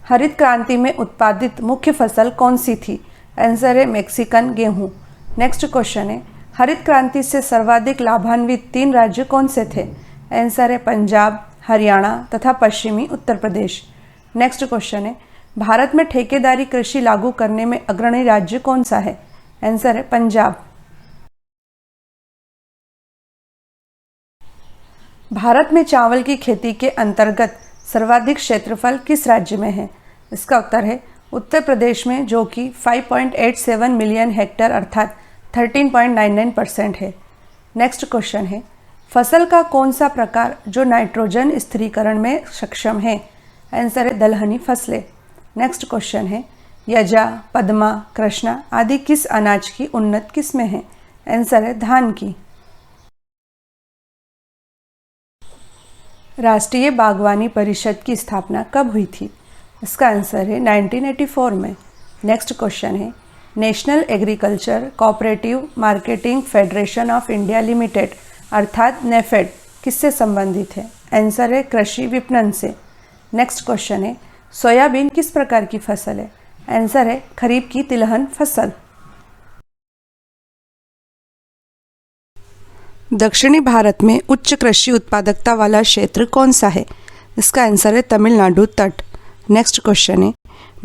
हरित क्रांति में उत्पादित मुख्य फसल कौन सी थी? आंसर है मैक्सिकन गेहूं। नेक्स्ट क्वेश्चन है, हरित क्रांति से सर्वाधिक लाभान्वित 3 राज्य कौन से थे? आंसर है पंजाब, हरियाणा तथा पश्चिमी उत्तर प्रदेश। नेक्स्ट क्वेश्चन है, भारत में ठेकेदारी कृषि लागू करने में अग्रणी राज्य कौन सा है? आंसर है पंजाब। भारत में चावल की खेती के अंतर्गत सर्वाधिक क्षेत्रफल किस राज्य में है? इसका उत्तर है उत्तर प्रदेश में, जो कि 5.87 मिलियन हेक्टेयर अर्थात 13.99% है। नेक्स्ट क्वेश्चन है, फसल का कौन सा प्रकार जो नाइट्रोजन स्थिरीकरण में सक्षम है? आंसर है दलहनी फसलें। नेक्स्ट क्वेश्चन है, यजा, पद्मा, कृष्णा आदि किस अनाज की उन्नत किस्में हैं? आंसर है धान की। राष्ट्रीय बागवानी परिषद की स्थापना कब हुई थी? इसका आंसर है 1984 में। नेक्स्ट क्वेश्चन है, national agriculture cooperative marketing federation of India limited अर्थात नेफेड किससे संबंधित है? आंसर है कृषि विपणन से। नेक्स्ट क्वेश्चन है, सोयाबीन किस प्रकार की फसल है? आंसर है खरीफ की तिलहन फसल। दक्षिणी भारत में उच्च कृषि उत्पादकता वाला क्षेत्र कौन सा है? इसका आंसर है तमिलनाडु तट। नेक्स्ट क्वेश्चन है,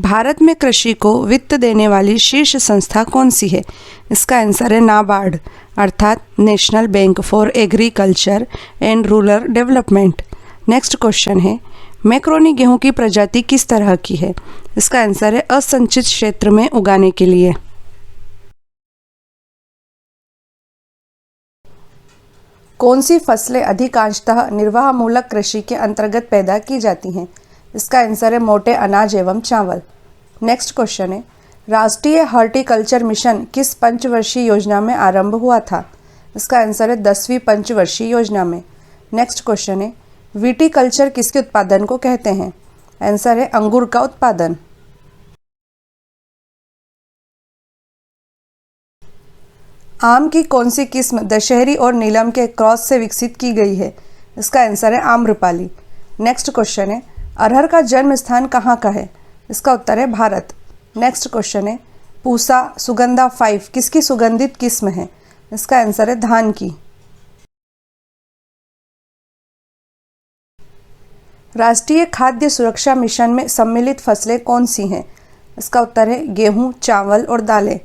भारत में कृषि को वित्त देने वाली शीर्ष संस्था कौन सी है? इसका आंसर है नाबार्ड अर्थात national bank for agriculture and rural development. Next question है, मैक्रोनी गेहूं की प्रजाति किस तरह की है? इसका आंसर है असंचित क्षेत्र में उगाने के लिए। कौन सी फसलें अधिकांशतः निर्वाहमूलक कृषि के अंतर्गत पैदा की जाती हैं? इसका आंसर है मोटे अनाज एवं चावल। नेक्स्ट क्वेश्चन है, राष्ट्रीय हॉर्टिकल्चर मिशन किस पंचवर्षीय योजना में आरंभ हुआ था? इसका आंसर है 10वीं पंचवर्षीय योजना में। नेक्स्ट क्वेश्चन है, विटीकल्चर किसके उत्पादन को कहते हैं? आंसर है अंगूर का उत्पादन। आम की कौन सी किस्म दशहरी और नीलम के क्रॉस से विकसित की गई है? इसका आंसर है आम्रपाली। नेक्स्ट क्वेश्चन है, अरहर का जन्म स्थान कहाँ का है? इसका उत्तर है भारत। नेक्स्ट क्वेश्चन है, पूसा सुगंधा 5 किसकी सुगंधित किस्म है? इसका आंसर है धान की। राष्ट्रीय खाद्य सुरक्षा मिशन में सम्मिलित फसलें कौन सी हैं? इसका उत्तर है गेहूं, चावल और दालें।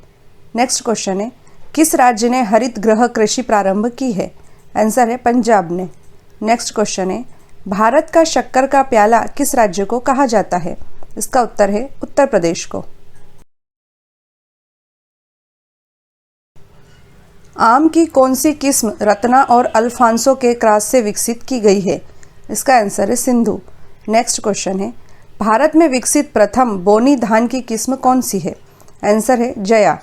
नेक्स्ट क्वेश्चन है, किस राज्य ने हरित गृह कृषि प्रारंभ की है? आंसर है पंजाब ने। नेक्स्ट क्वेश्चन है, भारत का शक्कर का प्याला किस राज्य को कहा जाता है? इसका उत्तर है उत्तर प्रदेश को। आम की कौन सी किस्म रत्ना और अल्फांसो के क्रॉस से विकसित की गई है? इसका आंसर है सिंधु। नेक्स्ट क्वेश्चन है, भारत में विकसित प्रथम बोनी धान की किस्म कौन सी है? आंसर है जया।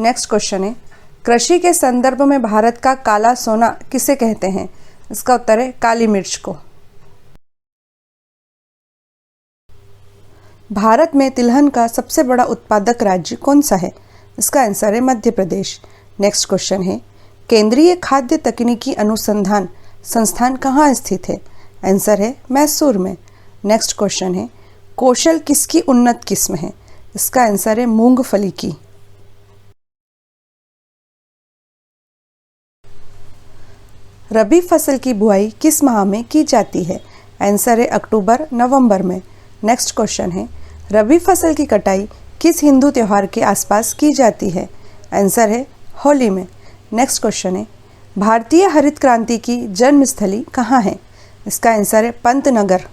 नेक्स्ट क्वेश्चन है, कृषि के संदर्भ में भारत का काला सोना किसे कहते हैं? इसका उत्तर है काली मिर्च को। भारत में तिलहन का सबसे बड़ा उत्पादक राज्य कौन सा है? इसका आंसर है मध्य प्रदेश। नेक्स्ट क्वेश्चन है, केंद्रीय खाद्य तकनीकी अनुसंधान संस्थान कहाँ स्थित है? आंसर है मैसूर में। नेक्स्ट क्वेश्चन है, कौशल किसकी उन्नत किस्म है? इसका आंसर है मूंगफली की। रबी फसल की बुआई किस माह में की जाती है? आंसर है अक्टूबर नवंबर में। नेक्स्ट क्वेश्चन है, रबी फसल की कटाई किस हिंदू त्यौहार के आसपास की जाती है? आंसर है होली में। नेक्स्ट क्वेश्चन है, भारतीय हरित क्रांति की जन्मस्थली कहाँ है? इसका आंसर है पंतनगर।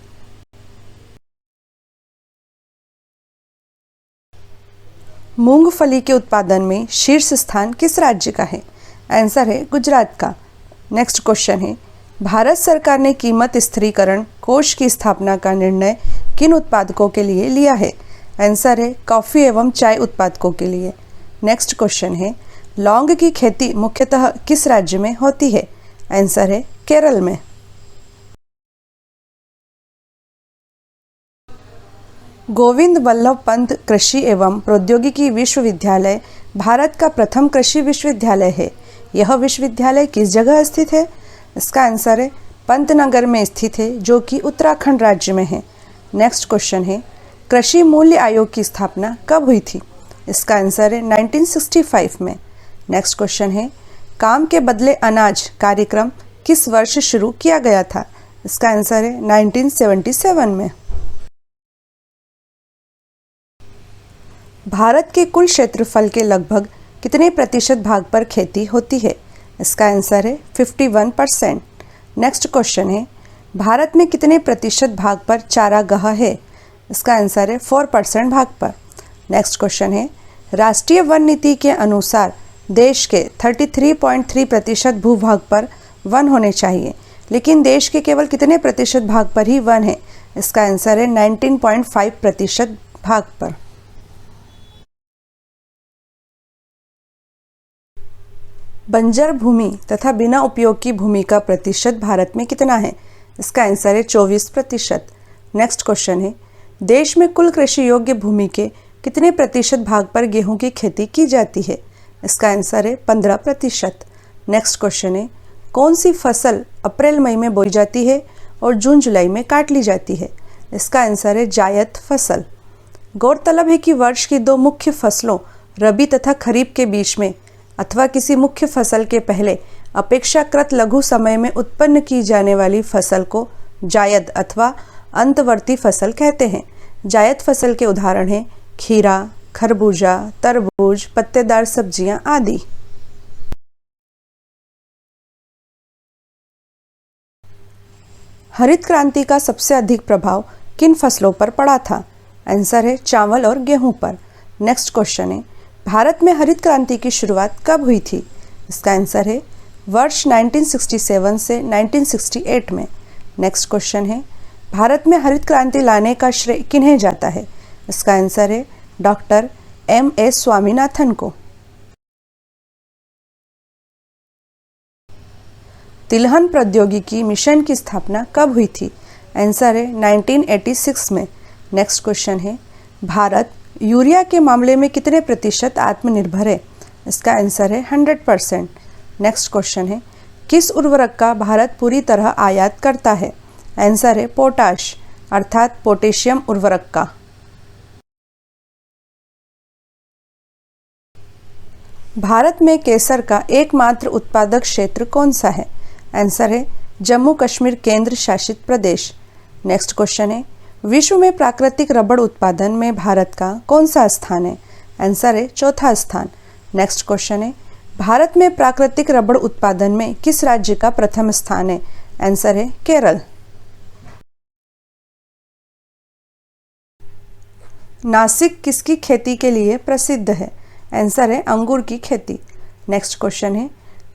मूंगफली के उत्पादन में शीर्ष स्थान किस राज्य का है? आंसर है गुजरात का। नेक्स्ट क्वेश्चन है, भारत सरकार ने कीमत स्थिरीकरण कोष की स्थापना का निर्णय किन उत्पादकों के लिए लिया है? आंसर है कॉफ़ी एवं चाय उत्पादकों के लिए। नेक्स्ट क्वेश्चन है, लौंग की खेती मुख्यतः किस राज्य में होती है? आंसर है केरल में। गोविंद वल्लभ पंत कृषि एवं प्रौद्योगिकी विश्वविद्यालय भारत का प्रथम कृषि विश्वविद्यालय है। यह विश्वविद्यालय किस जगह स्थित है? इसका आंसर है पंतनगर में स्थित है, जो कि उत्तराखंड राज्य में है। नेक्स्ट क्वेश्चन है, कृषि मूल्य आयोग की स्थापना कब हुई थी? इसका आंसर है 1965 में। नेक्स्ट क्वेश्चन है, काम के बदले अनाज कार्यक्रम किस वर्ष शुरू किया गया था? इसका आंसर है 1977 में। भारत के कुल क्षेत्रफल के लगभग कितने प्रतिशत भाग पर खेती होती है? इसका आंसर है 51%। नेक्स्ट क्वेश्चन है, भारत में कितने प्रतिशत भाग पर चारागाह है? इसका आंसर है 4% भाग पर। नेक्स्ट क्वेश्चन है, राष्ट्रीय वन नीति के अनुसार देश के 33.3% भूभाग पर वन होने चाहिए, लेकिन देश के केवल कितने प्रतिशत भाग पर ही वन है? इसका आंसर है 19.5% भाग पर। बंजर भूमि तथा बिना उपयोग की भूमि का प्रतिशत भारत में कितना है? इसका आंसर है 24%। नेक्स्ट क्वेश्चन है, देश में कुल कृषि योग्य भूमि के कितने प्रतिशत भाग पर गेहूं की खेती की जाती है? इसका आंसर है 15%। नेक्स्ट क्वेश्चन है, कौन सी फसल अप्रैल मई में बोई जाती है और जून जुलाई में काट ली जाती है? इसका आंसर है जायद फसल। गौरतलब है कि वर्ष की दो मुख्य फसलों रबी तथा खरीफ के बीच में अथवा किसी मुख्य फसल के पहले अपेक्षाकृत लघु समय में उत्पन्न की जाने वाली फसल को जायद अथवा अंतवर्ती फसल कहते हैं। जायद फसल के उदाहरण हैं खीरा, खरबूजा, तरबूज, पत्तेदार सब्जियां आदि। हरित क्रांति का सबसे अधिक प्रभाव किन फसलों पर पड़ा था? आंसर है चावल और गेहूं पर। नेक्स्ट क्वेश्चन है, भारत में हरित क्रांति की शुरुआत कब हुई थी? इसका आंसर है वर्ष 1967 से 1968 में। नेक्स्ट क्वेश्चन है, भारत में हरित क्रांति लाने का श्रेय किन्हें जाता है? इसका आंसर है डॉक्टर M.S. स्वामीनाथन को। तिलहन प्रौद्योगिकी मिशन की स्थापना कब हुई थी? आंसर है 1986 में। नेक्स्ट क्वेश्चन है, भारत यूरिया के मामले में कितने प्रतिशत आत्मनिर्भर है? इसका आंसर है 100%। नेक्स्ट क्वेश्चन है, किस उर्वरक का भारत पूरी तरह आयात करता है? आंसर है पोटाश अर्थात पोटेशियम उर्वरक का। भारत में केसर का एकमात्र उत्पादक क्षेत्र कौन सा है? आंसर है जम्मू कश्मीर केंद्र शासित प्रदेश। नेक्स्ट क्वेश्चन है, विश्व में प्राकृतिक रबड़ उत्पादन में भारत का कौन सा स्थान है? आंसर है चौथा स्थान। नेक्स्ट क्वेश्चन है, भारत में प्राकृतिक रबड़ उत्पादन में किस राज्य का प्रथम स्थान है? आंसर है केरल। नासिक किसकी खेती के लिए प्रसिद्ध है? आंसर है अंगूर की खेती। नेक्स्ट क्वेश्चन है,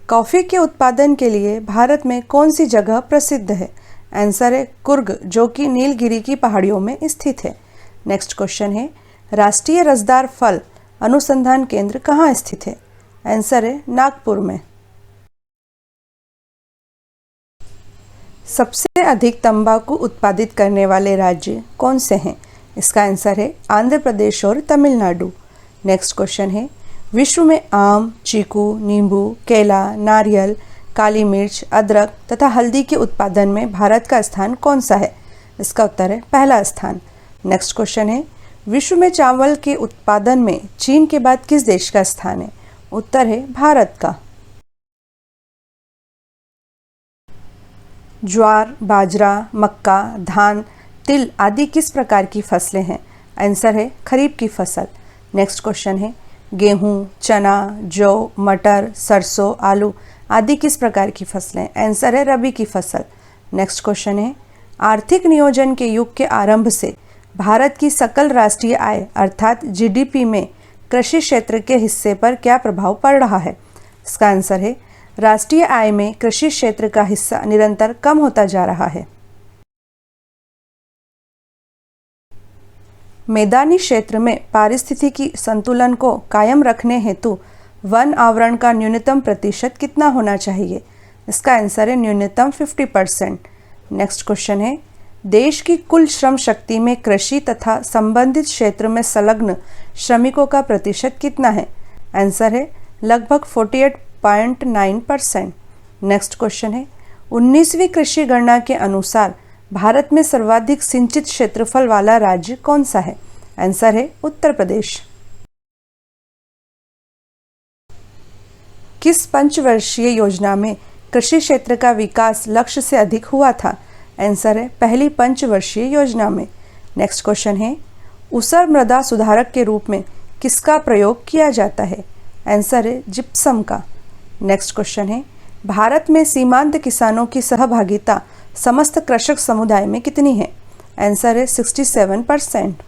कॉफी के उत्पादन के लिए भारत में कौन सी जगह प्रसिद्ध है? आंसर है कुर्ग, जो कि नीलगिरी की पहाड़ियों में स्थित है। नेक्स्ट क्वेश्चन है, राष्ट्रीय रसदार फल अनुसंधान केंद्र कहाँ स्थित है? आंसर है नागपुर में। सबसे अधिक तंबाकू उत्पादित करने वाले राज्य कौन से हैं? इसका आंसर है आंध्र प्रदेश और तमिलनाडु। नेक्स्ट क्वेश्चन है, विश्व में आम, चीकू, नींबू, केला, नारियल, काली मिर्च, अदरक तथा हल्दी के उत्पादन में भारत का स्थान कौन सा है? इसका उत्तर है पहला स्थान। नेक्स्ट क्वेश्चन है, विश्व में चावल के उत्पादन में चीन के बाद किस देश का स्थान है? उत्तर है भारत का। ज्वार, बाजरा, मक्का, धान, तिल आदि किस प्रकार की फसलें हैं? आंसर है खरीफ की फसल। नेक्स्ट क्वेश्चन है, गेहूं, चना, जौ, मटर, सरसों, आलू आदि किस प्रकार की फसलें? आंसर है रबी की फसल। नेक्स्ट क्वेश्चन है, आर्थिक नियोजन के युग के आरंभ से भारत की सकल राष्ट्रीय आय अर्थात GDP में कृषि क्षेत्र के हिस्से पर क्या प्रभाव पड़ रहा है? इसका आंसर है राष्ट्रीय आय में कृषि क्षेत्र का हिस्सा निरंतर कम होता जा रहा है। मैदानी क्षेत्र में पारिस्थितिकी संतुलन को कायम रखने हेतु वन आवरण का न्यूनतम प्रतिशत कितना होना चाहिए? इसका आंसर है न्यूनतम 50%। नेक्स्ट क्वेश्चन है, देश की कुल श्रम शक्ति में कृषि तथा संबंधित क्षेत्र में संलग्न श्रमिकों का प्रतिशत कितना है? आंसर है लगभग 48.9%। नेक्स्ट क्वेश्चन है, 19वीं कृषि गणना के अनुसार भारत में सर्वाधिक सिंचित क्षेत्रफल वाला राज्य कौन सा है? आंसर है उत्तर प्रदेश। किस पंचवर्षीय योजना में कृषि क्षेत्र का विकास लक्ष्य से अधिक हुआ था? आंसर है पहली पंचवर्षीय योजना में। नेक्स्ट क्वेश्चन है, ऊसर मृदा सुधारक के रूप में किसका प्रयोग किया जाता है? आंसर है जिप्सम का। नेक्स्ट क्वेश्चन है, भारत में सीमांत किसानों की सहभागिता समस्त कृषक समुदाय में कितनी है? आंसर है 67%।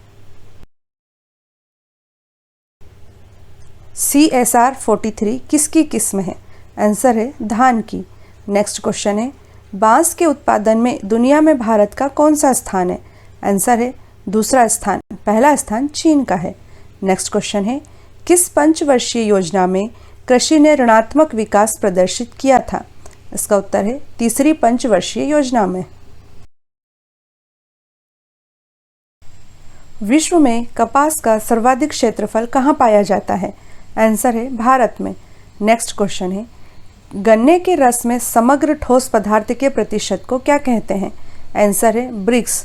CSR 43 किसकी किस्म है? आंसर है धान की। नेक्स्ट क्वेश्चन है, बांस के उत्पादन में दुनिया में भारत का कौन सा स्थान है? आंसर है दूसरा स्थान, पहला स्थान चीन का है। नेक्स्ट क्वेश्चन है, किस पंचवर्षीय योजना में कृषि ने ऋणात्मक विकास प्रदर्शित किया था? इसका उत्तर है तीसरी पंचवर्षीय योजना में। विश्व में कपास का सर्वाधिक क्षेत्रफल कहाँ पाया जाता है? आंसर है भारत में। नेक्स्ट क्वेश्चन है, गन्ने के रस में समग्र ठोस पदार्थ के प्रतिशत को क्या कहते हैं? आंसर है ब्रिक्स।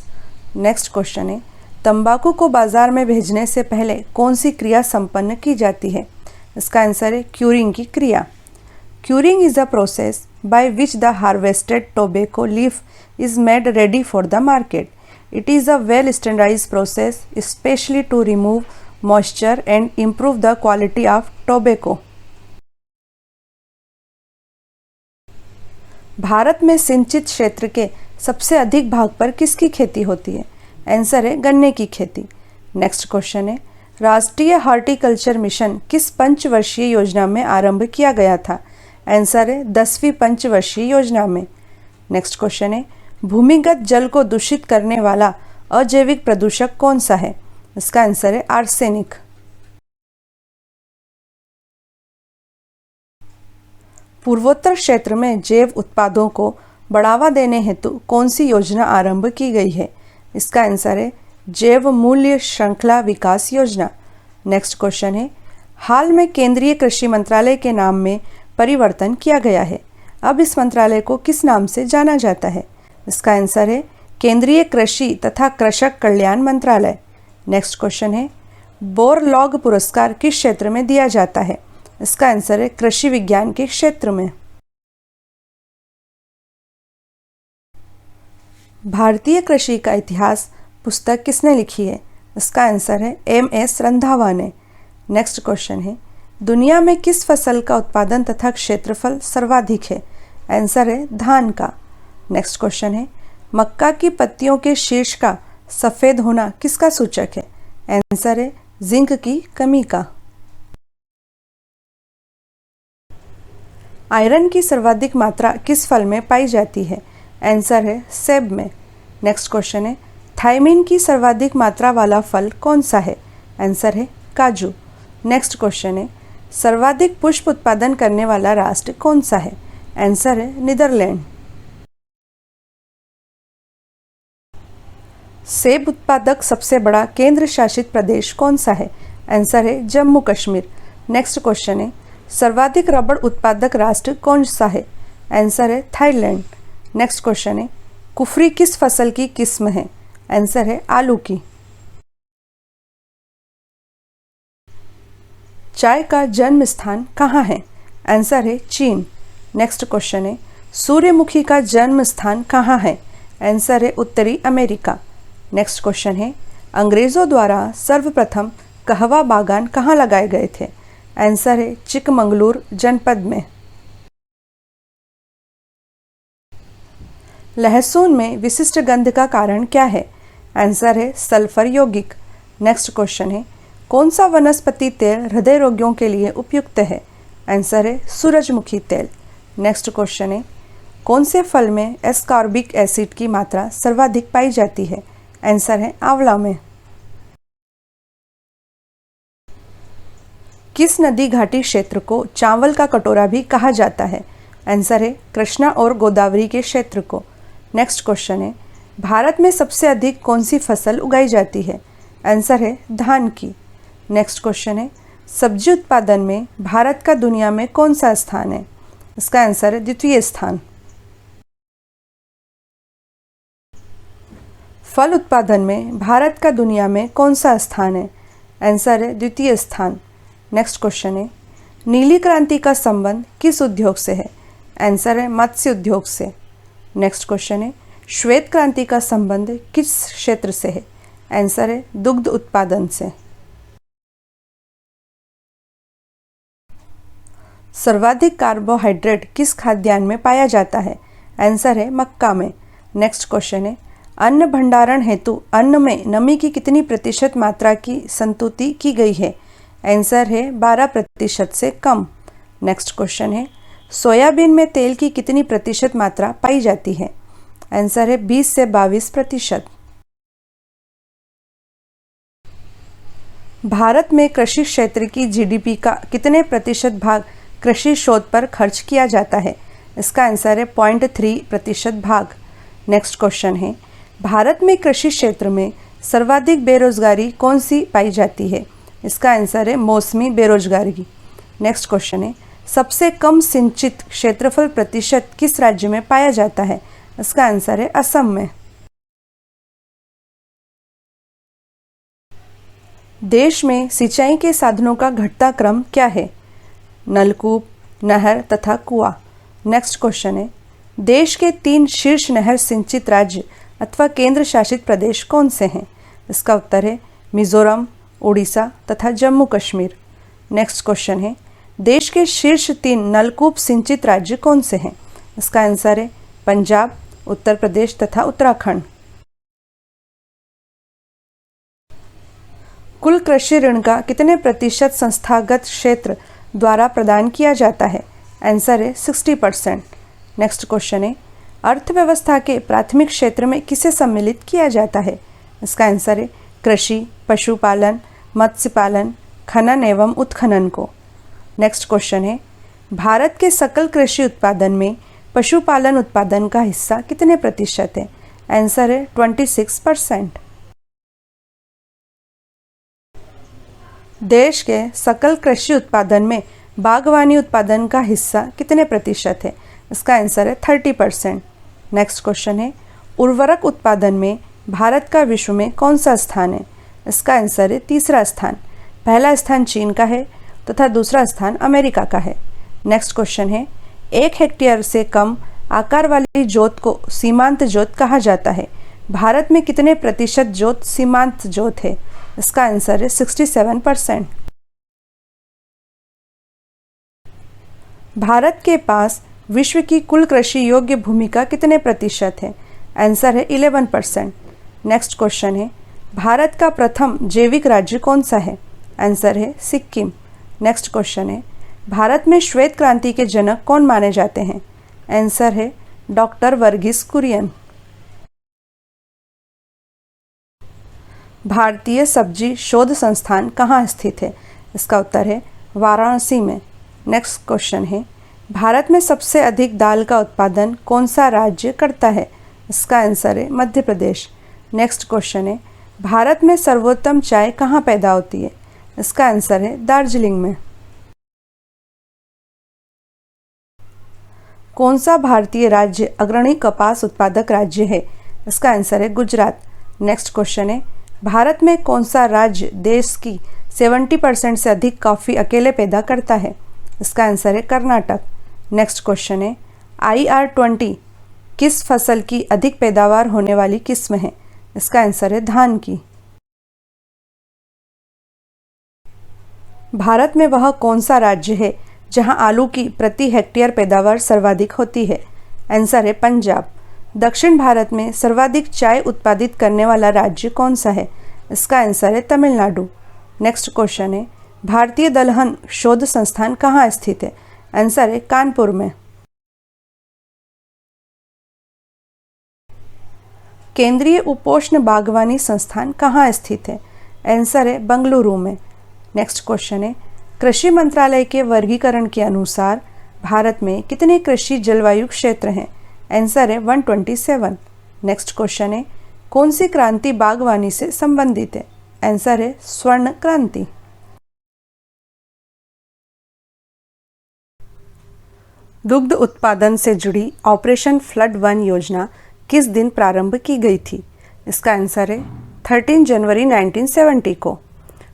नेक्स्ट क्वेश्चन है, तंबाकू को बाजार में भेजने से पहले कौन सी क्रिया संपन्न की जाती है? इसका आंसर है क्यूरिंग की क्रिया। Curing is a process by which the harvested tobacco leaf is made ready for the market. It is a well standardized process especially to remove moisture and improve the quality of tobacco. Bharat में सिंचित क्षेत्र के सबसे अधिक भाग पर किसकी खेती होती है? आंसर है गन्ने की खेती। नेक्स्ट क्वेश्चन है, राष्ट्रीय हॉर्टिकल्चर मिशन किस पंचवर्षीय योजना में आरंभ किया गया था? आंसर है 10वीं पंचवर्षीय योजना में। नेक्स्ट क्वेश्चन है, भूमिगत जल को दूषित करने वाला अजैविक प्रदूषक कौन सा है? इसका आंसर है आर्सेनिक। पूर्वोत्तर क्षेत्र में जैव उत्पादों को बढ़ावा देने हेतु कौन सी योजना आरंभ की गई है? इसका आंसर है जैव मूल्य श्रृंखला विकास योजना। नेक्स्ट क्वेश्चन है, हाल में केंद्रीय कृषि मंत्रालय के नाम में परिवर्तन किया गया है। अब इस मंत्रालय को किस नाम से जाना जाता है? इसका आंसर है केंद्रीय कृषि तथा कृषक कल्याण मंत्रालय। नेक्स्ट क्वेश्चन है, बोरलॉग पुरस्कार किस क्षेत्र में दिया जाता है? इसका आंसर है कृषि विज्ञान के क्षेत्र में। भारतीय कृषि का इतिहास पुस्तक किसने लिखी है? इसका आंसर है MS रंधावा ने। नेक्स्ट क्वेश्चन है, दुनिया में किस फसल का उत्पादन तथा क्षेत्रफल सर्वाधिक है? आंसर है धान का। नेक्स्ट क्वेश्चन है, मक्का की पत्तियों के शीर्ष का सफ़ेद होना किसका सूचक है? आंसर है जिंक की कमी का। आयरन की सर्वाधिक मात्रा किस फल में पाई जाती है? आंसर है सेब में। नेक्स्ट क्वेश्चन है, थायमिन की सर्वाधिक मात्रा वाला फल कौन सा है? आंसर है काजू। नेक्स्ट क्वेश्चन है, सर्वाधिक पुष्प उत्पादन करने वाला राष्ट्र कौन सा है? आंसर है नीदरलैंड। सेब उत्पादक सबसे बड़ा केंद्र शासित प्रदेश कौन सा है? आंसर है जम्मू कश्मीर। नेक्स्ट क्वेश्चन है, सर्वाधिक रबड़ उत्पादक राष्ट्र कौन सा है? आंसर है थाईलैंड। नेक्स्ट क्वेश्चन है, कुफरी किस फसल की किस्म है? आंसर है आलू की। चाय का जन्म स्थान कहाँ है? आंसर है चीन। नेक्स्ट क्वेश्चन है, सूर्यमुखी का जन्म स्थान कहाँ है? आंसर है उत्तरी अमेरिका। नेक्स्ट क्वेश्चन है, अंग्रेज़ों द्वारा सर्वप्रथम कहवा बागान कहाँ लगाए गए थे? आंसर है चिकमंगलूर जनपद में। लहसुन में विशिष्ट गंध का कारण क्या है? आंसर है सल्फर यौगिक। नेक्स्ट क्वेश्चन है, कौन सा वनस्पति तेल हृदय रोगियों के लिए उपयुक्त है? आंसर है सूरजमुखी तेल। नेक्स्ट क्वेश्चन है, कौन से फल में एस्कॉर्बिक एसिड की मात्रा सर्वाधिक पाई जाती है? आंसर है आंवला में। किस नदी घाटी क्षेत्र को चावल का कटोरा भी कहा जाता है? आंसर है कृष्णा और गोदावरी के क्षेत्र को। नेक्स्ट क्वेश्चन है, भारत में सबसे अधिक कौन सी फसल उगाई जाती है? आंसर है धान की। नेक्स्ट क्वेश्चन है, सब्जी उत्पादन में भारत का दुनिया में कौन सा स्थान है? इसका आंसर है द्वितीय स्थान। फल उत्पादन में भारत का दुनिया में कौन सा स्थान है? आंसर है द्वितीय स्थान। नेक्स्ट क्वेश्चन है, नीली क्रांति का संबंध किस उद्योग से है? आंसर है मत्स्य उद्योग से। नेक्स्ट क्वेश्चन है, श्वेत क्रांति का संबंध किस क्षेत्र से है? आंसर है दुग्ध उत्पादन से। सर्वाधिक कार्बोहाइड्रेट किस खाद्यान्न में पाया जाता है? आंसर है मक्का में। नेक्स्ट क्वेश्चन है, अन्न भंडारण हेतु अन्न में नमी की कितनी प्रतिशत मात्रा की संतुति की गई है? आंसर है 12% से कम। नेक्स्ट क्वेश्चन है, सोयाबीन में तेल की कितनी प्रतिशत मात्रा पाई जाती है? आंसर है 20 से 22%। भारत में कृषि क्षेत्र की जीडीपी का कितने प्रतिशत भाग कृषि शोध पर खर्च किया जाता है? इसका आंसर है 0.3% भाग। नेक्स्ट क्वेश्चन है, भारत में कृषि क्षेत्र में सर्वाधिक बेरोजगारी कौन सी पाई जाती है? इसका आंसर है मौसमी बेरोजगारी। नेक्स्ट क्वेश्चन है, सबसे कम सिंचित क्षेत्रफल प्रतिशत किस राज्य में पाया जाता है? इसका आंसर है असम में। देश में सिंचाई के साधनों का घटता क्रम क्या है? नलकूप, नहर तथा कुआं। नेक्स्ट क्वेश्चन है, देश के 3 शीर्ष नहर सिंचित राज्य अथवा केंद्र शासित प्रदेश कौन से हैं? इसका उत्तर है मिजोरम, उड़ीसा तथा जम्मू कश्मीर। नेक्स्ट क्वेश्चन है, देश के शीर्ष 3 नलकूप सिंचित राज्य कौन से हैं? इसका आंसर है पंजाब, उत्तर प्रदेश तथा उत्तराखंड। कुल कृषि ऋण का कितने प्रतिशत संस्थागत क्षेत्र द्वारा प्रदान किया जाता है? आंसर है 60%। नेक्स्ट क्वेश्चन है, अर्थव्यवस्था के प्राथमिक क्षेत्र में किसे सम्मिलित किया जाता है? इसका आंसर है कृषि, पशुपालन, मत्स्य पालन, खनन एवं उत्खनन को। नेक्स्ट क्वेश्चन है, भारत के सकल कृषि उत्पादन में पशुपालन उत्पादन का हिस्सा कितने प्रतिशत है? आंसर है 26%। देश के सकल कृषि उत्पादन में बागवानी उत्पादन का हिस्सा कितने प्रतिशत है? इसका आंसर है 30%। नेक्स्ट क्वेश्चन है, उर्वरक उत्पादन में भारत का विश्व में कौन सा स्थान है? इसका आंसर है तीसरा स्थान। पहला स्थान चीन का है तथा दूसरा स्थान अमेरिका का है। नेक्स्ट क्वेश्चन है, 1 हेक्टेयर से कम आकार वाली जोत को सीमांत जोत कहा जाता है। भारत में कितने प्रतिशत जोत सीमांत जोत है? इसका आंसर है 67%। भारत के पास विश्व की कुल कृषि योग्य भूमि का कितने प्रतिशत है? आंसर है 11%। नेक्स्ट क्वेश्चन है, भारत का प्रथम जैविक राज्य कौन सा है? आंसर है सिक्किम। नेक्स्ट क्वेश्चन है, भारत में श्वेत क्रांति के जनक कौन माने जाते हैं? आंसर है डॉक्टर वर्गीस कुरियन। भारतीय सब्जी शोध संस्थान कहाँ स्थित है? इसका उत्तर है वाराणसी में। नेक्स्ट क्वेश्चन है, भारत में सबसे अधिक दाल का उत्पादन कौन सा राज्य करता है? इसका आंसर है मध्य प्रदेश। नेक्स्ट क्वेश्चन है, भारत में सर्वोत्तम चाय कहाँ पैदा होती है? इसका आंसर है दार्जिलिंग में। कौन सा भारतीय राज्य अग्रणी कपास उत्पादक राज्य है? इसका आंसर है गुजरात। नेक्स्ट क्वेश्चन है, भारत में कौन सा राज्य देश की 70% से अधिक कॉफ़ी अकेले पैदा करता है? इसका आंसर है कर्नाटक। नेक्स्ट क्वेश्चन है, IR20 किस फसल की अधिक पैदावार होने वाली किस्म है? इसका आंसर है धान की। भारत में वह कौन सा राज्य है जहां आलू की प्रति हेक्टेयर पैदावार सर्वाधिक होती है? आंसर है पंजाब। दक्षिण भारत में सर्वाधिक चाय उत्पादित करने वाला राज्य कौन सा है? इसका आंसर है तमिलनाडु। नेक्स्ट क्वेश्चन है, भारतीय दलहन शोध संस्थान कहाँ स्थित है? आंसर है कानपुर में। केंद्रीय उपोष्ण बागवानी संस्थान कहाँ स्थित है? आंसर है बेंगलुरु में। नेक्स्ट क्वेश्चन है, कृषि मंत्रालय के वर्गीकरण के अनुसार भारत में कितने कृषि जलवायु क्षेत्र हैं? आंसर है 127। नेक्स्ट क्वेश्चन है, कौन सी क्रांति बागवानी से संबंधित है? आंसर है स्वर्ण क्रांति। दुग्ध उत्पादन से जुड़ी ऑपरेशन फ्लड 1 योजना किस दिन प्रारंभ की गई थी? इसका आंसर है 13 जनवरी 1970 को।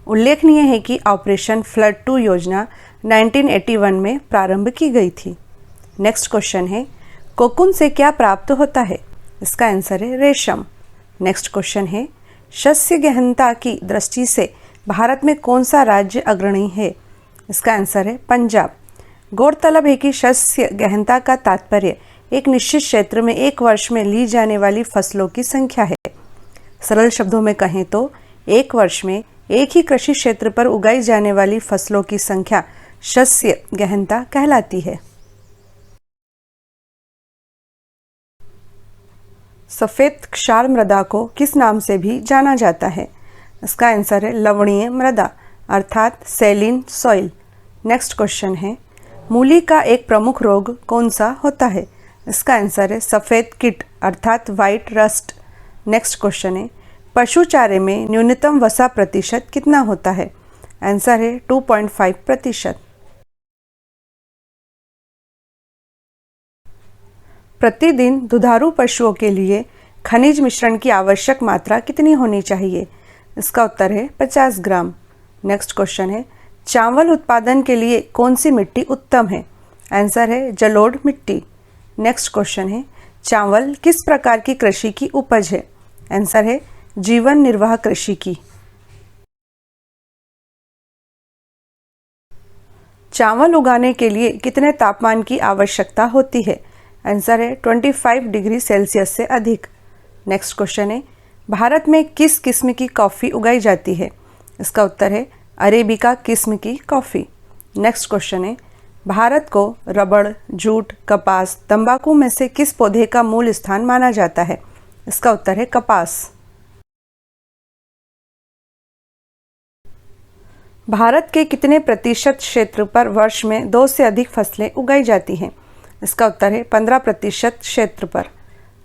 उल्लेखनीय है कि ऑपरेशन फ्लड 2 योजना 1981 में प्रारंभ की गई थी। नेक्स्ट क्वेश्चन है, कोकून से क्या प्राप्त होता है? इसका आंसर है रेशम। नेक्स्ट क्वेश्चन है, शस्य गहनता की दृष्टि से भारत में कौन सा राज्य अग्रणी है? इसका आंसर है पंजाब। गौरतलब है कि शस्य गहनता का तात्पर्य एक निश्चित क्षेत्र में एक वर्ष में ली जाने वाली फसलों की संख्या है। सरल शब्दों में कहें तो एक वर्ष में एक ही कृषि क्षेत्र पर उगाई जाने वाली फसलों की संख्या शस्य गहनता कहलाती है। सफेद क्षार मृदा को किस नाम से भी जाना जाता है? इसका आंसर है लवणीय मृदा अर्थात सैलिन सॉइल। नेक्स्ट क्वेश्चन है, मूली का एक प्रमुख रोग कौन सा होता है? इसका आंसर है सफेद कीट अर्थात व्हाइट रस्ट। नेक्स्ट क्वेश्चन है, पशु चारे में न्यूनतम वसा प्रतिशत कितना होता है? आंसर है 2.5%। प्रतिदिन दुधारू पशुओं के लिए खनिज मिश्रण की आवश्यक मात्रा कितनी होनी चाहिए? इसका उत्तर है 50 ग्राम। नेक्स्ट क्वेश्चन है, चावल उत्पादन के लिए कौन सी मिट्टी उत्तम है? आंसर है जलोढ़ मिट्टी। नेक्स्ट क्वेश्चन है, चावल किस प्रकार की कृषि की उपज है? आंसर है जीवन निर्वाह कृषि की। चावल उगाने के लिए कितने तापमान की आवश्यकता होती है? आंसर है 25 डिग्री सेल्सियस से अधिक। नेक्स्ट क्वेश्चन है, भारत में किस किस्म की कॉफ़ी उगाई जाती है? इसका उत्तर है अरेबिका किस्म की कॉफ़ी। नेक्स्ट क्वेश्चन है, भारत को रबड़, जूट, कपास, तंबाकू में से किस पौधे का मूल स्थान माना जाता है? इसका उत्तर है कपास। भारत के कितने प्रतिशत क्षेत्र पर वर्ष में 2 से अधिक फसलें उगाई जाती हैं? इसका उत्तर है 15% क्षेत्र पर।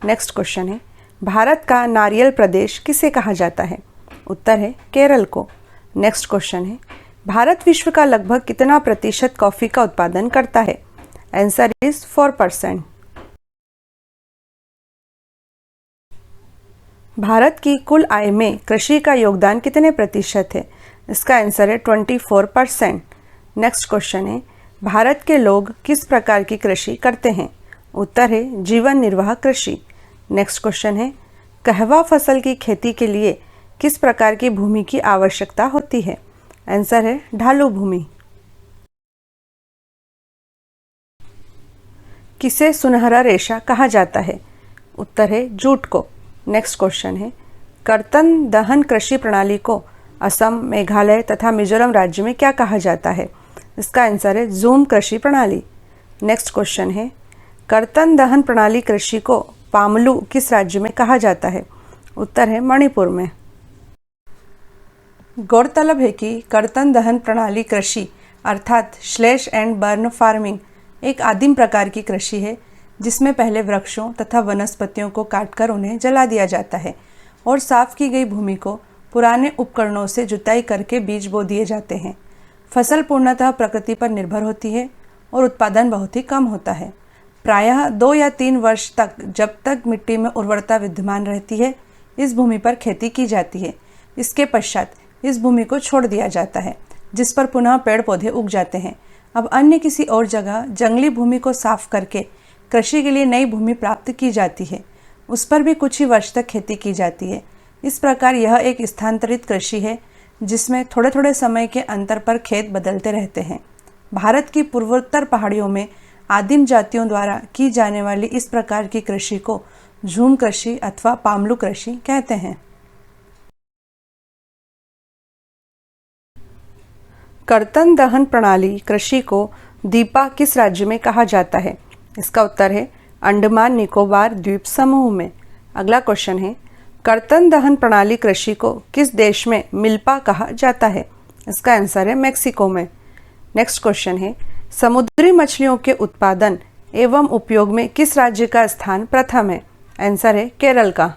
नेक्स्ट क्वेश्चन है, भारत का नारियल प्रदेश किसे कहा जाता है? उत्तर है केरल को। नेक्स्ट क्वेश्चन है, भारत विश्व का लगभग कितना प्रतिशत कॉफ़ी का उत्पादन करता है? Answer is 4%। भारत की कुल आय में कृषि का योगदान कितने प्रतिशत है? इसका आंसर है 24%। नेक्स्ट क्वेश्चन है, भारत के लोग किस प्रकार की कृषि करते हैं? उत्तर है जीवन निर्वाह कृषि। नेक्स्ट क्वेश्चन है, कहवा फसल की खेती के लिए किस प्रकार की भूमि की आवश्यकता होती है? आंसर है ढालू भूमि। किसे सुनहरा रेशा कहा जाता है? उत्तर है जूट को। नेक्स्ट क्वेश्चन है, कर्तन दहन कृषि प्रणाली को असम, मेघालय तथा मिजोरम राज्य में क्या कहा जाता है? इसका आंसर है जूम कृषि प्रणाली। नेक्स्ट क्वेश्चन है, कर्तन दहन प्रणाली कृषि को पामलू किस राज्य में कहा जाता है? उत्तर है मणिपुर में। गौरतलब है कि कर्तन दहन प्रणाली कृषि अर्थात स्लैश एंड बर्न फार्मिंग एक आदिम प्रकार की कृषि है, जिसमें पहले वृक्षों तथा वनस्पतियों को काटकर उन्हें जला दिया जाता है और साफ की गई भूमि को पुराने उपकरणों से जुताई करके बीज बो दिए जाते हैं। फसल पूर्णतः प्रकृति पर निर्भर होती है और उत्पादन बहुत ही कम होता है। प्रायः 2 या 3 वर्ष तक, जब तक मिट्टी में उर्वरता विद्यमान रहती है, इस भूमि पर खेती की जाती है। इसके पश्चात इस भूमि को छोड़ दिया जाता है, जिस पर पुनः पेड़ पौधे उग जाते हैं। अब अन्य किसी और जगह जंगली भूमि को साफ करके कृषि के लिए नई भूमि प्राप्त की जाती है। उस पर भी कुछ ही वर्ष तक खेती की जाती है। इस प्रकार यह एक स्थानांतरित कृषि है, जिसमें थोड़े थोड़े समय के अंतर पर खेत बदलते रहते हैं। भारत की पूर्वोत्तर पहाड़ियों में आदिम जातियों द्वारा की जाने वाली इस प्रकार की कृषि को झूम कृषि अथवा पामलू कृषि कहते हैं। कर्तन दहन प्रणाली कृषि को दीपा किस राज्य में कहा जाता है? इसका उत्तर है अंडमान निकोबार द्वीप समूह में। अगला क्वेश्चन है, कर्तन दहन प्रणाली कृषि को किस देश में मिल्पा कहा जाता है? इसका आंसर है मेक्सिको में। नेक्स्ट क्वेश्चन है, समुद्री मछलियों के उत्पादन एवं उपयोग में किस राज्य का स्थान प्रथम है? आंसर है केरल का।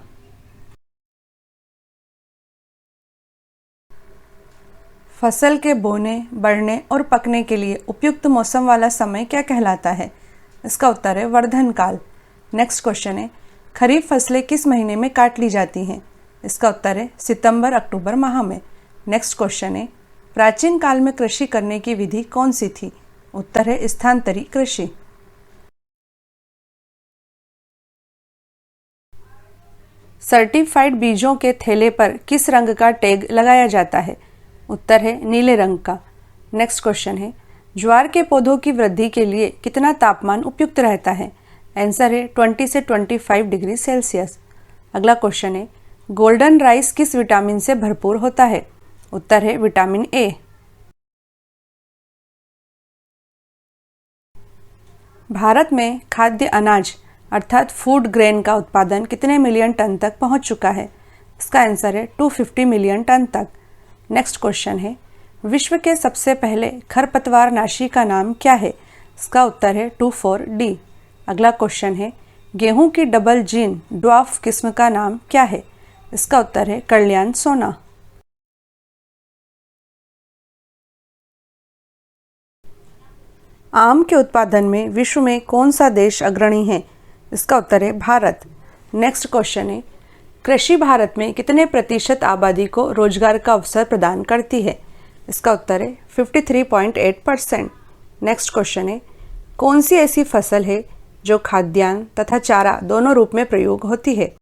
फसल के बोने, बढ़ने और पकने के लिए उपयुक्त मौसम वाला समय क्या कहलाता है? इसका उत्तर है वर्धन काल। नेक्स्ट क्वेश्चन है, खरीफ फसलें किस महीने में काट ली जाती हैं? इसका उत्तर है सितंबर अक्टूबर माह में। नेक्स्ट क्वेश्चन है, प्राचीन काल में कृषि करने की विधि कौन सी थी? उत्तर है स्थानांतरी कृषि। सर्टिफाइड बीजों के थैले पर किस रंग का टैग लगाया जाता है? उत्तर है नीले रंग का। नेक्स्ट क्वेश्चन है, ज्वार के पौधों की वृद्धि के लिए कितना तापमान उपयुक्त रहता है? आंसर है 20 से 25 डिग्री सेल्सियस। अगला क्वेश्चन है, गोल्डन राइस किस विटामिन से भरपूर होता है? उत्तर है विटामिन ए। भारत में खाद्य अनाज अर्थात फूड ग्रेन का उत्पादन कितने मिलियन टन तक पहुंच चुका है? इसका आंसर है 250 मिलियन टन तक। नेक्स्ट क्वेश्चन है, विश्व के सबसे पहले खरपतवार नाशी का नाम क्या है? इसका उत्तर है 24D। अगला क्वेश्चन है, गेहूं की डबल जीन ड्वार्फ किस्म का नाम क्या है? इसका उत्तर है कल्याण सोना। आम के उत्पादन में विश्व में कौन सा देश अग्रणी है? इसका उत्तर है भारत। नेक्स्ट क्वेश्चन है, कृषि भारत में कितने प्रतिशत आबादी को रोजगार का अवसर प्रदान करती है? इसका उत्तर है 53.8%। नेक्स्ट क्वेश्चन है, कौन सी ऐसी फसल है जो खाद्यान्न तथा चारा दोनों रूप में प्रयोग होती है?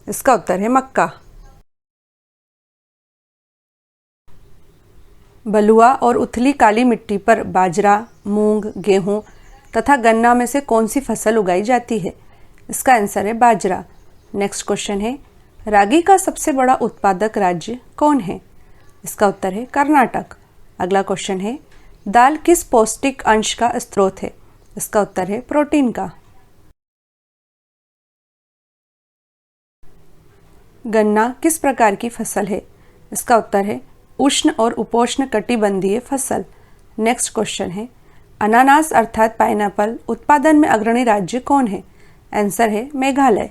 इसका उत्तर है मक्का। बलुआ और उथली काली मिट्टी पर बाजरा, मूंग, गेहूं तथा गन्ना में से कौन सी फसल उगाई जाती है? इसका आंसर है बाजरा। नेक्स्ट क्वेश्चन है, रागी का सबसे बड़ा उत्पादक राज्य कौन है? इसका उत्तर है कर्नाटक। अगला क्वेश्चन है, दाल किस पौष्टिक अंश का स्रोत है? इसका उत्तर है प्रोटीन का। गन्ना किस प्रकार की फसल है? इसका उत्तर है उष्ण और उपोष्ण कटिबंधीय फसल। नेक्स्ट क्वेश्चन है, अनानास अर्थात पाइनएप्पल उत्पादन में अग्रणी राज्य कौन है? आंसर है मेघालय।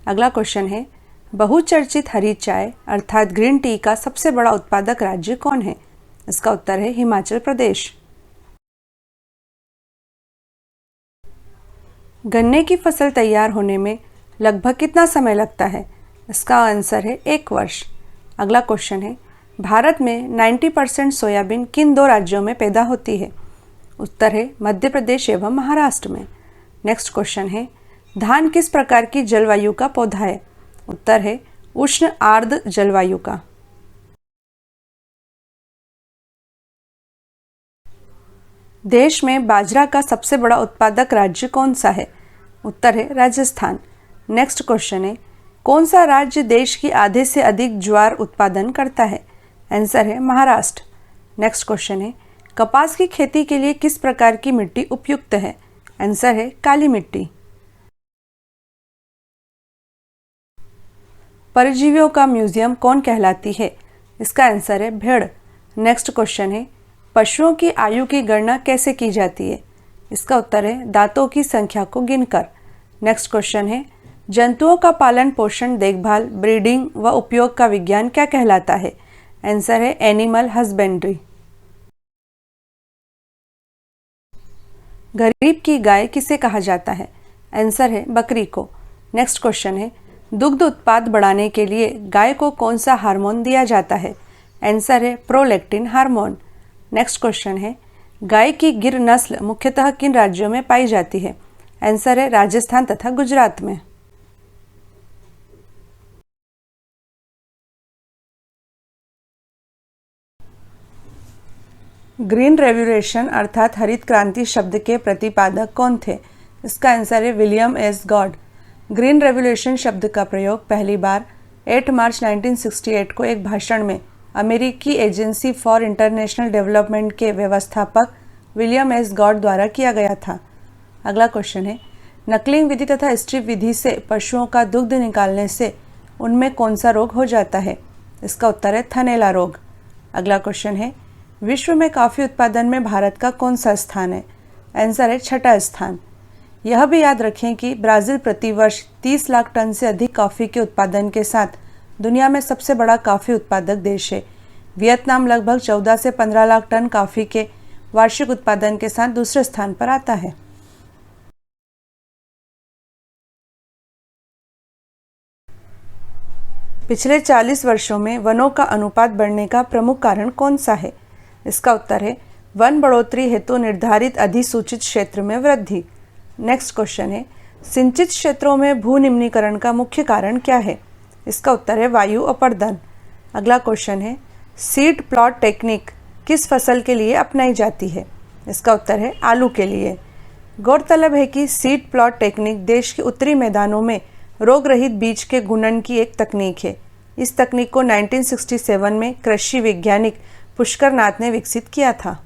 अगला क्वेश्चन है, बहुचर्चित हरी चाय अर्थात ग्रीन टी का सबसे बड़ा उत्पादक राज्य कौन है? इसका उत्तर है हिमाचल प्रदेश। गन्ने की फसल तैयार होने में लगभग कितना समय लगता है? इसका आंसर है 1 वर्ष। अगला क्वेश्चन है, भारत में 90% सोयाबीन किन 2 राज्यों में पैदा होती है? उत्तर है मध्य प्रदेश एवं महाराष्ट्र में। नेक्स्ट क्वेश्चन है, धान किस प्रकार की जलवायु का पौधा है? उत्तर है उष्ण आर्द्र जलवायु का। देश में बाजरा का सबसे बड़ा उत्पादक राज्य कौन सा है? उत्तर है राजस्थान। नेक्स्ट क्वेश्चन है, कौन सा राज्य देश की आधे से अधिक ज्वार उत्पादन करता है? आंसर है महाराष्ट्र। नेक्स्ट क्वेश्चन है, कपास की खेती के लिए किस प्रकार की मिट्टी उपयुक्त है? आंसर है काली मिट्टी। परजीवियों का म्यूजियम कौन कहलाती है? इसका आंसर है भेड़। नेक्स्ट क्वेश्चन है, पशुओं की आयु की गणना कैसे की जाती है? इसका उत्तर है दांतों की संख्या को गिनकर। नेक्स्ट क्वेश्चन है, जंतुओं का पालन पोषण देखभाल ब्रीडिंग व उपयोग का विज्ञान क्या कहलाता है? आंसर है एनिमल हस्बेंड्री। गरीब की गाय किसे कहा जाता है? आंसर है बकरी को। नेक्स्ट क्वेश्चन है, दुग्ध उत्पाद बढ़ाने के लिए गाय को कौन सा हार्मोन दिया जाता है? आंसर है प्रोलैक्टिन हार्मोन। नेक्स्ट क्वेश्चन है, गाय की गिर नस्ल मुख्यतः किन राज्यों में पाई जाती है? आंसर है राजस्थान तथा गुजरात में। ग्रीन रेवोल्यूशन अर्थात हरित क्रांति शब्द के प्रतिपादक कौन थे? इसका आंसर है William S God. Green revolution शब्द का प्रयोग पहली बार 8 मार्च 1968 को एक भाषण में अमेरिकी एजेंसी फॉर इंटरनेशनल डेवलपमेंट के व्यवस्थापक विलियम एस गॉड द्वारा किया गया था। अगला क्वेश्चन है, नकलिंग विधि तथा स्ट्रिप विधि से पशुओं का दुग्ध निकालने से उनमें कौन सा रोग हो जाता है? इसका उत्तर है थनैला रोग। अगला क्वेश्चन है, विश्व में कॉफ़ी उत्पादन में भारत का कौन सा स्थान है? आंसर है 6वां स्थान। यह भी याद रखें कि ब्राज़ील प्रतिवर्ष 30 लाख टन से अधिक कॉफ़ी के उत्पादन के साथ दुनिया में सबसे बड़ा कॉफ़ी उत्पादक देश है। वियतनाम लगभग 14 से 15 लाख टन कॉफ़ी के वार्षिक उत्पादन के साथ दूसरे स्थान पर आता है। पिछले 40 वर्षों में वनों का अनुपात बढ़ने का प्रमुख कारण कौन सा है? इसका उत्तर है वन बढ़ोतरी हेतु निर्धारित अधिसूचित क्षेत्र में वृद्धि। नेक्स्ट क्वेश्चन है सिंचित क्षेत्रों में भू निम्नीकरण का मुख्य कारण क्या है? इसका उत्तर है वायु अपरदन। अगला क्वेश्चन है सीड प्लॉट टेक्निक किस फसल के लिए अपनाई जाती है? इसका उत्तर है आलू के लिए। गौरतलब है कि सीड प्लॉट टेक्निक देश के उत्तरी मैदानों में रोग रहित बीज के गुणन की एक तकनीक है। इस तकनीक को 1967 में कृषि वैज्ञानिक पुष्कर नाथ ने विकसित किया था।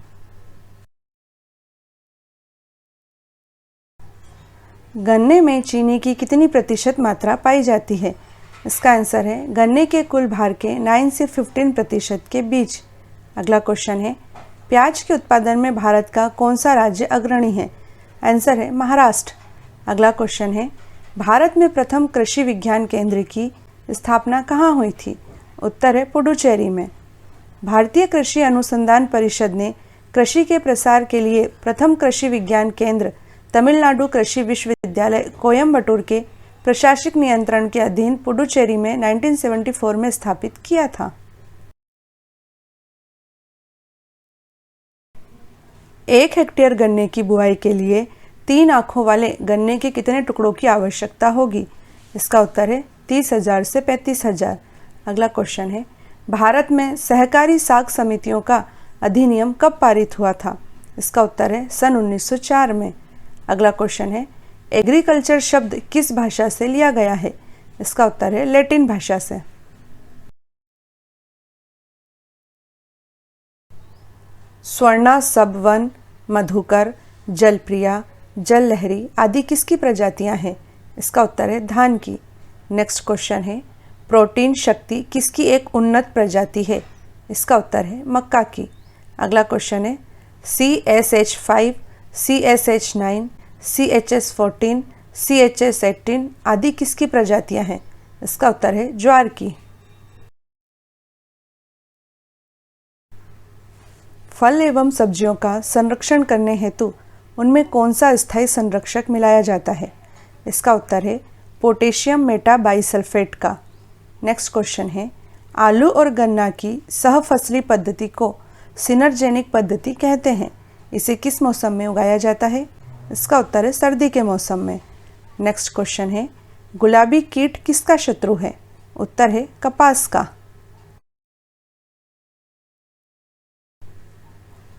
गन्ने में चीनी की कितनी प्रतिशत मात्रा पाई जाती है? इसका आंसर है गन्ने के कुल भार के 9 से 15% के बीच। अगला क्वेश्चन है प्याज के उत्पादन में भारत का कौन सा राज्य अग्रणी है? आंसर है महाराष्ट्र। अगला क्वेश्चन है भारत में प्रथम कृषि विज्ञान केंद्र की स्थापना कहाँ हुई थी? उत्तर है पुडुचेरी में। भारतीय कृषि अनुसंधान परिषद ने कृषि के प्रसार के लिए प्रथम कृषि विज्ञान केंद्र तमिलनाडु कृषि विश्वविद्यालय कोयम्बटूर के प्रशासनिक नियंत्रण के अधीन पुडुचेरी में 1974 में स्थापित किया था। 1 हेक्टेयर गन्ने की बुआई के लिए 3 आँखों वाले गन्ने के कितने टुकड़ों की आवश्यकता होगी? इसका उत्तर है 30,000 से 35,000। अगला क्वेश्चन है भारत में सहकारी साख समितियों का अधिनियम कब पारित हुआ था? इसका उत्तर है सन 1904 में। अगला क्वेश्चन है एग्रीकल्चर शब्द किस भाषा से लिया गया है? इसका उत्तर है लैटिन भाषा से। स्वर्णा सबवन, मधुकर, जलप्रिया, जल लहरी आदि किसकी प्रजातियां हैं? इसका उत्तर है धान की। नेक्स्ट क्वेश्चन है प्रोटीन शक्ति किसकी एक उन्नत प्रजाति है? इसका उत्तर है मक्का की। अगला क्वेश्चन है CSH5, CSH9, CHS14, CHS18 आदि किसकी प्रजातियां हैं? इसका उत्तर है ज्वार की। फल एवं सब्जियों का संरक्षण करने हेतु उनमें कौन सा स्थायी संरक्षक मिलाया जाता है? इसका उत्तर है पोटेशियम मेटाबाइसल्फेट का। नेक्स्ट क्वेश्चन है आलू और गन्ना की सहफसली पद्धति को सिनर्जेनिक पद्धति कहते हैं। इसे किस मौसम में उगाया जाता है? इसका उत्तर है सर्दी के मौसम में। नेक्स्ट क्वेश्चन है गुलाबी कीट किसका शत्रु है? उत्तर है कपास का।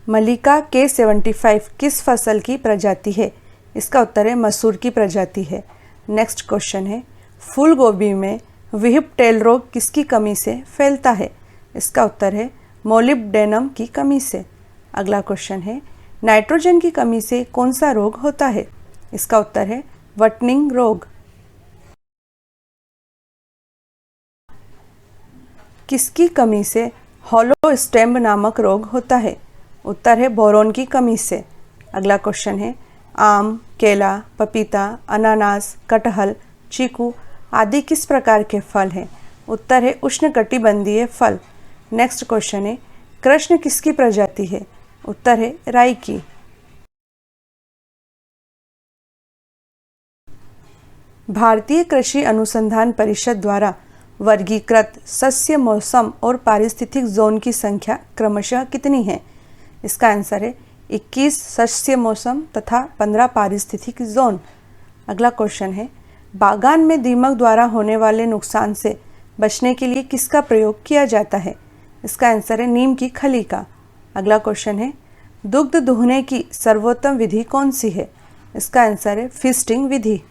मलिका K75 किस फसल की प्रजाति है? इसका उत्तर है मसूर की प्रजाति है। नेक्स्ट क्वेश्चन है फूल गोभी में विहिप टेल रोग किसकी कमी से फैलता है? इसका उत्तर है मोलिब्डेनम की कमी से। अगला क्वेश्चन है नाइट्रोजन की कमी से कौन सा रोग होता है? इसका उत्तर है वटनिंग रोग। किसकी कमी से हॉलो स्टेम नामक रोग होता है? उत्तर है बोरोन की कमी से। अगला क्वेश्चन है आम, केला, पपीता, अनानास, कटहल, चीकू आदि किस प्रकार के फल हैं? उत्तर है उष्णकटिबंधीय फल। नेक्स्ट क्वेश्चन है कृष्ण किसकी प्रजाति है? उत्तर है राई की। भारतीय कृषि अनुसंधान परिषद द्वारा वर्गीकृत सस्य, मौसम और पारिस्थितिक जोन की संख्या क्रमशः कितनी है? इसका आंसर है 21 सस्य मौसम तथा 15 पारिस्थितिक जोन। अगला क्वेश्चन है बागान में दीमक द्वारा होने वाले नुकसान से बचने के लिए किसका प्रयोग किया जाता है? इसका आंसर है नीम की खली का। अगला क्वेश्चन है दुग्ध दुहने की सर्वोत्तम विधि कौन सी है? इसका आंसर है फीस्टिंग विधि।